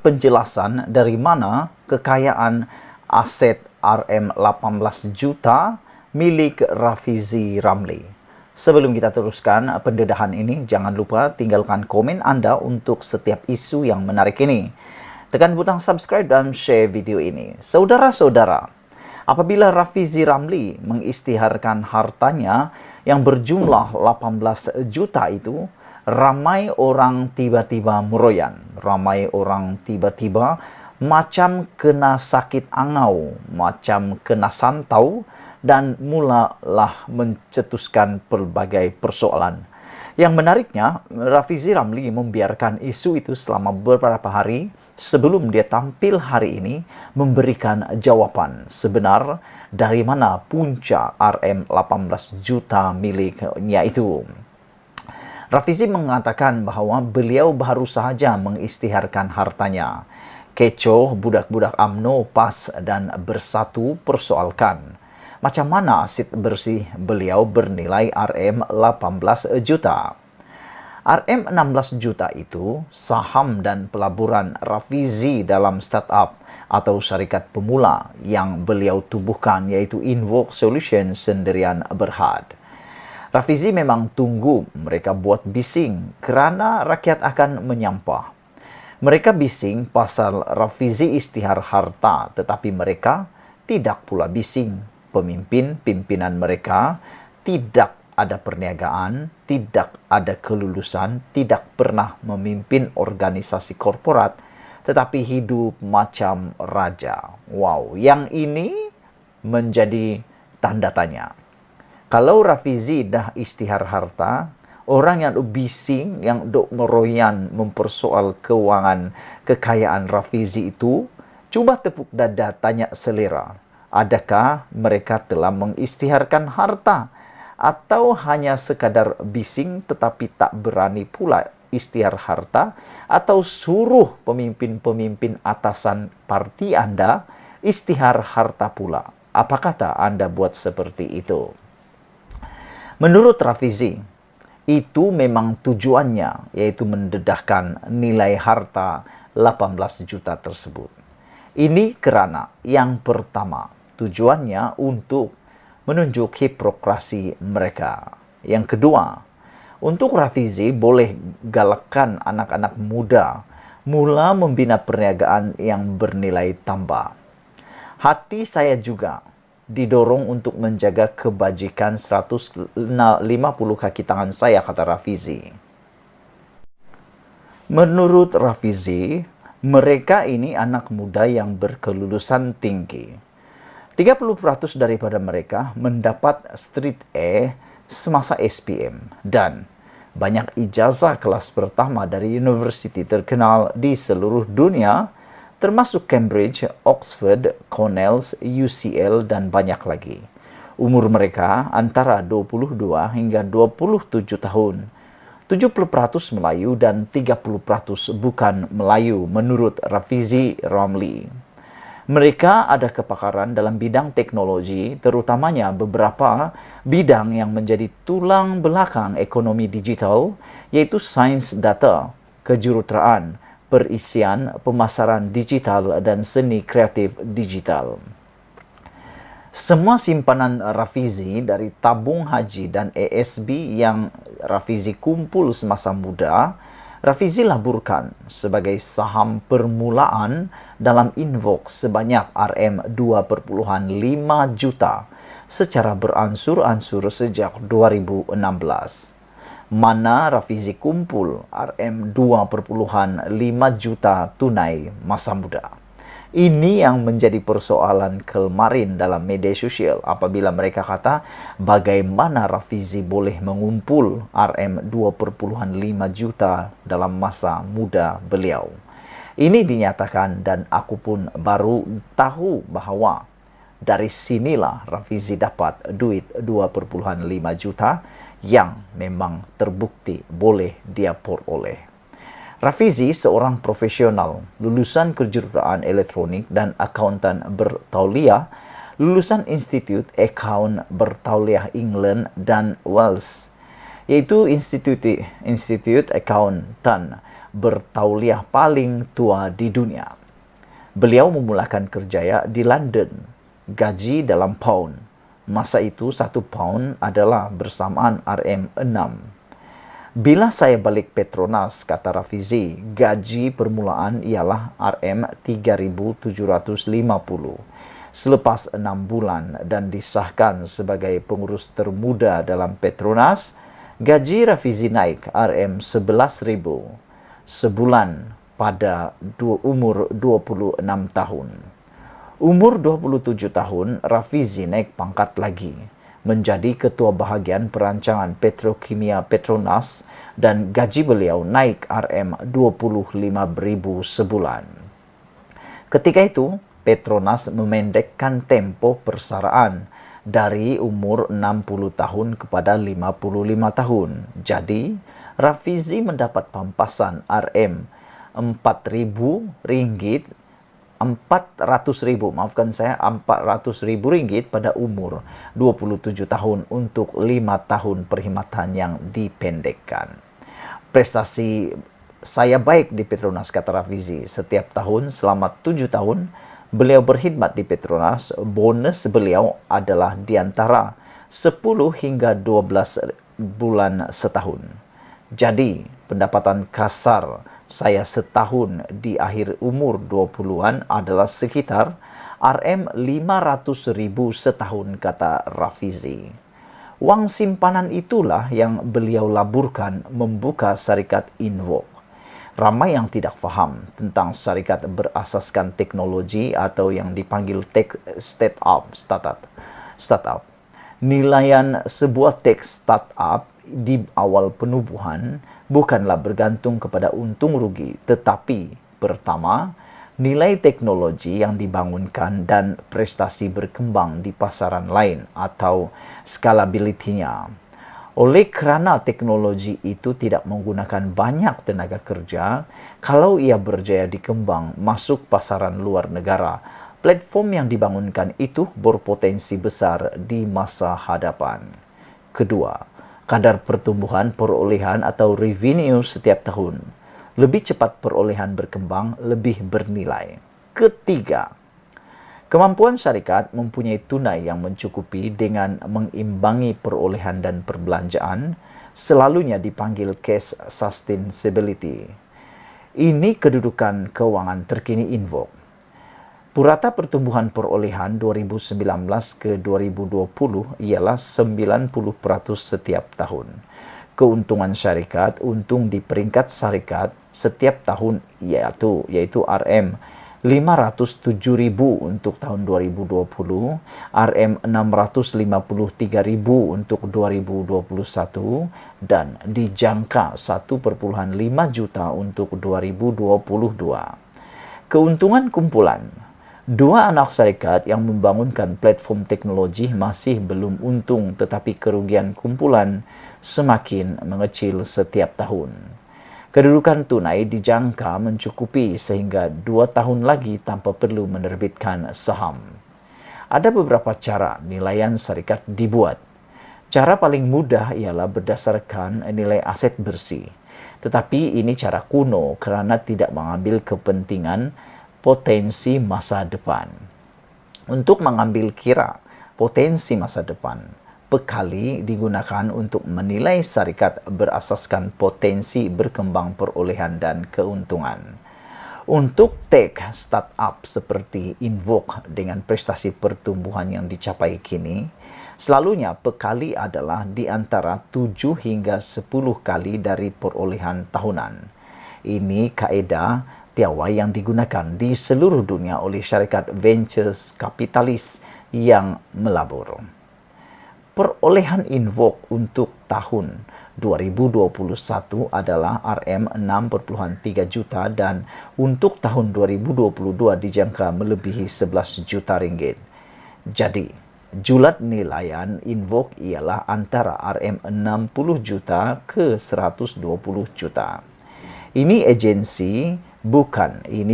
penjelasan dari mana kekayaan aset Rm18 juta milik Rafizi Ramli. Sebelum kita teruskan pendedahan ini, jangan lupa tinggalkan komen Anda untuk setiap isu yang menarik ini. Tekan butang subscribe dan share video ini. Saudara-saudara, apabila Rafizi Ramli mengisytiharkan hartanya yang berjumlah 18 juta itu, ramai orang tiba-tiba meroyan. Ramai orang tiba-tiba macam kena sakit angau, macam kena santau, dan mulalah mencetuskan pelbagai persoalan. Yang menariknya, Rafizi Ramli membiarkan isu itu selama beberapa hari sebelum dia tampil hari ini memberikan jawaban sebenar dari mana punca Rm18 juta miliknya itu. Rafizi mengatakan bahwa beliau baru sahaja mengisytiharkan hartanya. Kecoh budak-budak UMNO PAS dan Bersatu persoalkan macam mana aset bersih beliau bernilai Rm18 juta. Rm16 juta itu saham dan pelaburan Rafizi dalam startup atau syarikat pemula yang beliau tubuhkan, yaitu Invoke Solution Sendirian Berhad. Rafizi memang tunggu mereka buat bising kerana rakyat akan menyampah. Mereka bising pasal Rafizi isytihar harta, tetapi mereka tidak pula bising pimpinan mereka tidak ada perniagaan, tidak ada kelulusan, tidak pernah memimpin organisasi korporat, tetapi hidup macam raja. Wow, yang ini menjadi tanda tanya. Kalau Rafizi dah isytihar harta, orang yang bising, yang dok meroyan mempersoal keuangan kekayaan Rafizi itu, cuba tepuk dada tanya selera. Adakah mereka telah mengisytiharkan harta? Atau hanya sekadar bising tetapi tak berani pula isytihar harta? Atau suruh pemimpin-pemimpin atasan parti Anda isytihar harta pula? Apa kata Anda buat seperti itu? Menurut Rafizi, itu memang tujuannya, yaitu mendedahkan nilai harta 18 juta tersebut. Ini kerana yang pertama, tujuannya untuk menunjuk hiprokrasi mereka. Yang kedua, untuk Rafizi boleh galakkan anak-anak muda mula membina perniagaan yang bernilai tambah. Hati saya juga didorong untuk menjaga kebajikan 150 kaki tangan saya, kata Rafizi. Menurut Rafizi, mereka ini anak muda yang berkelulusan tinggi. 30% daripada mereka mendapat Street A semasa SPM dan banyak ijazah kelas pertama dari universiti terkenal di seluruh dunia, termasuk Cambridge, Oxford, Cornell, UCL, dan banyak lagi. Umur mereka antara 22 hingga 27 tahun. 70% Melayu dan 30% bukan Melayu menurut Rafizi Ramli. Mereka ada kepakaran dalam bidang teknologi, terutamanya beberapa bidang yang menjadi tulang belakang ekonomi digital, yaitu sains data, kejuruteraan, perisian, pemasaran digital, dan seni kreatif digital. Semua simpanan Rafizi dari tabung haji dan ASB yang Rafizi kumpul semasa muda, Rafizi laburkan sebagai saham permulaan dalam Invoke sebanyak Rm2,5 juta secara beransur-ansur sejak 2016. Mana Rafizi kumpul Rm2,5 juta tunai masa muda. Ini yang menjadi persoalan kemarin dalam media sosial apabila mereka kata bagaimana Rafizi boleh mengumpul Rm2,5 juta dalam masa muda beliau. Ini dinyatakan dan aku pun baru tahu bahawa dari sinilah Rafizi dapat duit 2,5 juta yang memang terbukti boleh dia peroleh. Rafizi seorang profesional, lulusan kejuruteraan elektronik dan akuntan bertauliah, lulusan Institut Akaun Bertauliah England dan Wales, yaitu Institut Accountant bertauliah paling tua di dunia. Beliau memulakan kerjaya di London, gaji dalam pound. Masa itu 1 pound adalah bersamaan RM6. Bila saya balik Petronas, kata Rafizi, gaji permulaan ialah RM3.750. Selepas 6 bulan dan disahkan sebagai pengurus termuda dalam Petronas, gaji Rafizi naik RM11.000 sebulan pada umur 26 tahun. Umur 27 tahun, Rafizi naik pangkat lagi, menjadi ketua bahagian perancangan petrokimia Petronas dan gaji beliau naik RM25.000 sebulan. Ketika itu, Petronas memendekkan tempo persaraan dari umur 60 tahun kepada 55 tahun. Jadi, Rafizi mendapat pampasan RM4.000 ringgit pada umur 27 tahun untuk 5 tahun perkhidmatan yang dipendekkan. Prestasi saya baik di Petronas, kata Rafizi. Setiap tahun selama 7 tahun beliau berkhidmat di Petronas, bonus beliau adalah di antara 10 hingga 12 bulan setahun. Jadi, pendapatan kasar saya setahun di akhir umur 20-an adalah sekitar RM500.000 setahun, kata Rafizi. Wang simpanan itulah yang beliau laburkan membuka syarikat Invoke. Ramai yang tidak faham tentang syarikat berasaskan teknologi atau yang dipanggil tech startup. Nilaian sebuah tech startup di awal penubuhan bukanlah bergantung kepada untung rugi, tetapi pertama, nilai teknologi yang dibangunkan dan prestasi berkembang di pasaran lain atau scalability-nya. Oleh kerana teknologi itu tidak menggunakan banyak tenaga kerja, kalau ia berjaya dikembang masuk pasaran luar negara, platform yang dibangunkan itu berpotensi besar di masa hadapan. Kedua, kadar pertumbuhan perolehan atau revenue setiap tahun. Lebih cepat perolehan berkembang, lebih bernilai. Ketiga, kemampuan syarikat mempunyai tunai yang mencukupi dengan mengimbangi perolehan dan perbelanjaan, selalunya dipanggil cash sustainability. Ini kedudukan keuangan terkini Invoke. Purata pertumbuhan perolehan 2019 ke 2020 ialah 90% setiap tahun. Keuntungan syarikat, untung di peringkat syarikat setiap tahun yaitu RM507.000 untuk tahun 2020, RM653.000 untuk 2021, dan dijangka 1,5 juta untuk 2022. Keuntungan kumpulan. Dua anak syarikat yang membangunkan platform teknologi masih belum untung, tetapi kerugian kumpulan semakin mengecil setiap tahun. Kedudukan tunai dijangka mencukupi sehingga 2 tahun lagi tanpa perlu menerbitkan saham. Ada beberapa cara nilaian syarikat dibuat. Cara paling mudah ialah berdasarkan nilai aset bersih. Tetapi ini cara kuno kerana tidak mengambil kepentingan potensi masa depan. Untuk mengambil kira potensi masa depan, pekali digunakan untuk menilai syarikat berasaskan potensi berkembang perolehan dan keuntungan. Untuk tech startup seperti Invoke dengan prestasi pertumbuhan yang dicapai kini, selalunya pekali adalah di antara 7 hingga 10 kali dari perolehan tahunan. Ini kaedah piawai yang digunakan di seluruh dunia oleh syarikat ventures kapitalis yang melabur. Perolehan Invoke untuk tahun 2021 adalah RM6.3 juta dan untuk tahun 2022 dijangka melebihi 11 juta ringgit. Jadi, julat nilaian Invoke ialah antara RM60 juta ke 120 juta. Ini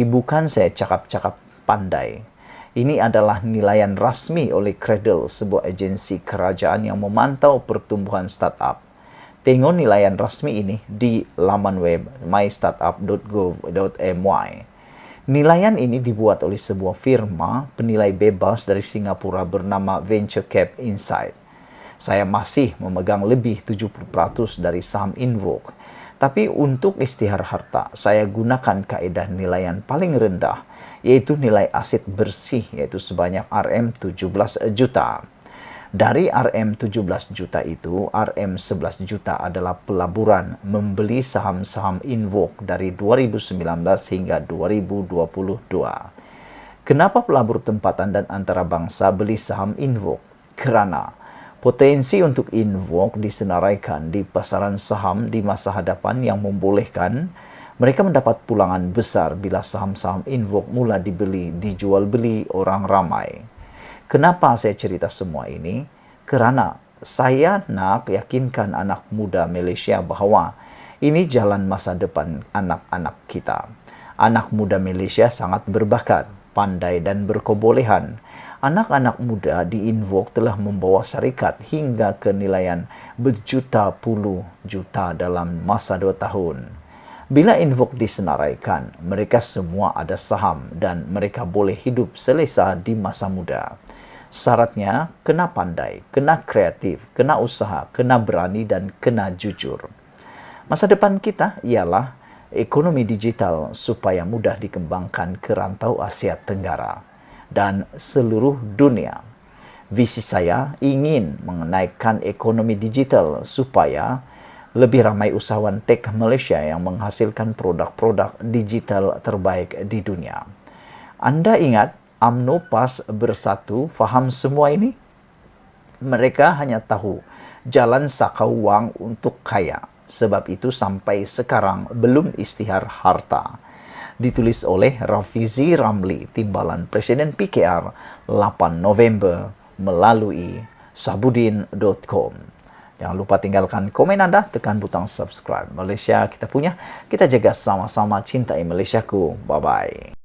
bukan saya cakap-cakap pandai. Ini adalah nilaian rasmi oleh Cradle, sebuah agensi kerajaan yang memantau pertumbuhan startup. Tengok nilaian rasmi ini di laman web mystartup.gov.my. Nilaian ini dibuat oleh sebuah firma penilai bebas dari Singapura bernama Venture Cap Insight. Saya masih memegang lebih 70% dari saham Invoke. Tapi untuk isytihar harta, saya gunakan kaedah nilaian paling rendah, yaitu nilai aset bersih, yaitu sebanyak RM17 juta. Dari RM17 juta itu, RM11 juta adalah pelaburan membeli saham-saham Invoke dari 2019 hingga 2022. Kenapa pelabur tempatan dan antarabangsa beli saham Invoke? Kerana potensi untuk Invoke disenaraikan di pasaran saham di masa hadapan yang membolehkan mereka mendapat pulangan besar bila saham-saham Invoke mula dijual beli orang ramai. Kenapa saya cerita semua ini? Kerana saya nak yakinkan anak muda Malaysia bahawa ini jalan masa depan anak-anak kita. Anak muda Malaysia sangat berbakat, pandai dan berkebolehan. Anak-anak muda di Invoke telah membawa syarikat hingga ke nilaian berjuta puluh juta dalam masa 2 tahun. Bila Invoke disenaraikan, mereka semua ada saham dan mereka boleh hidup selesa di masa muda. Syaratnya kena pandai, kena kreatif, kena usaha, kena berani dan kena jujur. Masa depan kita ialah ekonomi digital supaya mudah dikembangkan ke rantau Asia Tenggara dan seluruh dunia. Visi saya ingin menaikkan ekonomi digital supaya lebih ramai usahawan tech Malaysia yang menghasilkan produk-produk digital terbaik di dunia. Anda ingat UMNO PAS Bersatu faham semua ini? Mereka hanya tahu jalan sakau wang untuk kaya. Sebab itu sampai sekarang belum isytihar harta. Ditulis oleh Rafizi Ramli, Timbalan Presiden PKR, 8 November melalui sabudin.com. Jangan lupa tinggalkan komen Anda, tekan butang subscribe. Malaysia kita punya, kita jaga sama-sama, cintai Malaysiaku. Bye-bye.